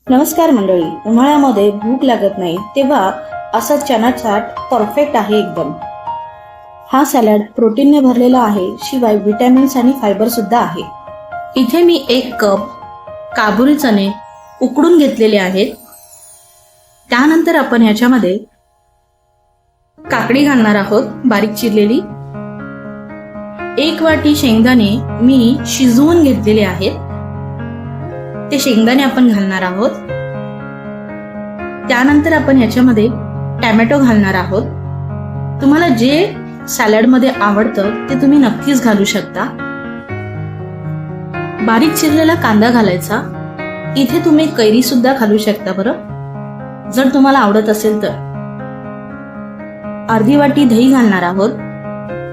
नमस्कार मंडळी. उन्हाळ्यामध्ये भूक लागत नाही तेव्हा असा चना चाट परफेक्ट आहे एकदम. हा सॅलड प्रोटीनने भरलेला आहे, शिवाय विटॅमिन्स आणि फायबर सुद्धा आहे. इथे मी 1 कप काबुली चणे उकडून घेतलेले आहेत. त्यानंतर आपण ह्याच्यामध्ये काकडी घालणार आहोत बारीक चिरलेली. 1 वाटी शेंगदाणे मी शिजवून घेतलेले आहेत, ते शेंगदाणे आपण घालणार आहोत. त्यानंतर आपण ह्याच्यामध्ये टॅमॅटो घालणार आहोत. तुम्हाला जे सॅलडमध्ये आवडतं ते तुम्ही नक्कीच घालू शकता. बारीक चिरलेला कांदा घालायचा. इथे तुम्ही कैरी सुद्धा घालू शकता बरं, जर तुम्हाला आवडत असेल तर. अर्धी वाटी दही घालणार आहोत.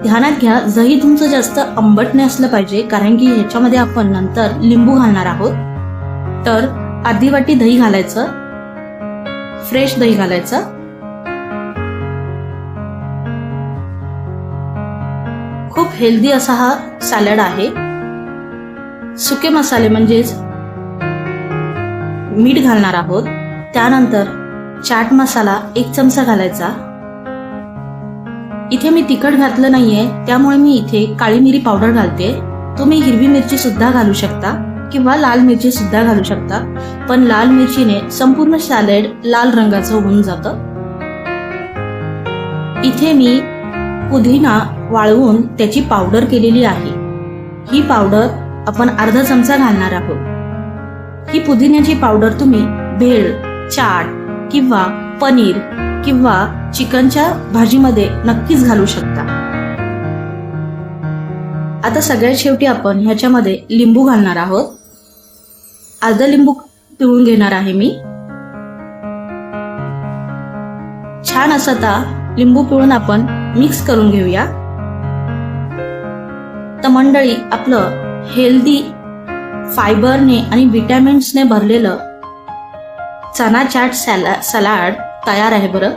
ध्यानात घ्या, दही तुमचं जास्त आंबट नाही असलं पाहिजे, कारण की ह्याच्यामध्ये आपण नंतर लिंबू घालणार आहोत. तर अर्धी वाटी दही घालायचं, फ्रेश दही घालायचं. खूप हेल्दी असा हा सॅलड आहे. सुके मसाले म्हणजेच मीठ घालणार आहोत. त्यानंतर चाट मसाला 1 चमचा घालायचा. इथे मी तिखट घातलं नाहीये, त्यामुळे मी इथे काळी मिरी पावडर घालते. तुम्ही हिरवी मिरची सुद्धा घालू शकता किंवा लाल मिरची सुद्धा घालू शकता, पण लाल मिरचीने संपूर्ण सॅलड लाल रंगाचं होऊन जातं. इथे मी पुदिना वाळवून त्याची पावडर केलेली आहे. ही पावडर आपण अर्धा चमचा घालणार आहोत. ही पुदिन्याची पावडर तुम्ही भेळ, चाट किंवा पनीर किंवा चिकनच्या भाजीमध्ये नक्कीच घालू शकता. आता सगळ्यात शेवटी आपण ह्याच्यामध्ये लिंबू घालणार आहोत. अर्धा लिंबू पिळून घेणार आहे मी. छान असं आता लिंबू पिळून आपण मिक्स करून घेऊया. तर मंडळी, आपलं हेल्दी, फायबरने आणि विटॅमिन्सने भरलेलं चना चाट सलाड तयार आहे बरं.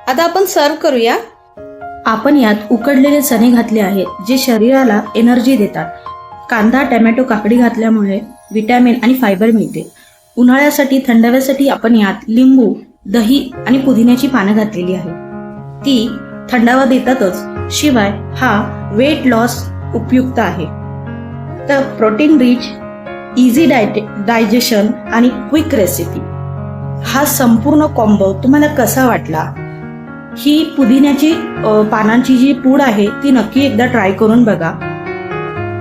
आता आपण सर्व करूया. आपण यात उकडलेले चणे घातले आहेत, जे शरीराला एनर्जी देतात. कांदा, टॅमॅटो, काकडी घातल्यामुळे विटॅमिन आणि फायबर मिळते. उन्हाळ्यासाठी, थंडाव्यासाठी आपण यात लिंबू, दही आणि पुदिन्याची पानं घातलेली आहेत. ती थंडावा देतातच, शिवाय हा वेट लॉस उपयुक्त आहे. तर प्रोटीन रिच, इझी डायजेशन आणि क्विक रेसिपी, हा संपूर्ण कॉम्बो तुम्हाला कसा वाटला? ही पुदिन्याची पानांची जी पूड आहे ती नक्की एकदा ट्राय करून बघा.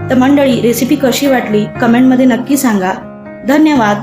तर मंडळी, रेसिपी कशी वाटली कमेंटमध्ये नक्की सांगा. धन्यवाद.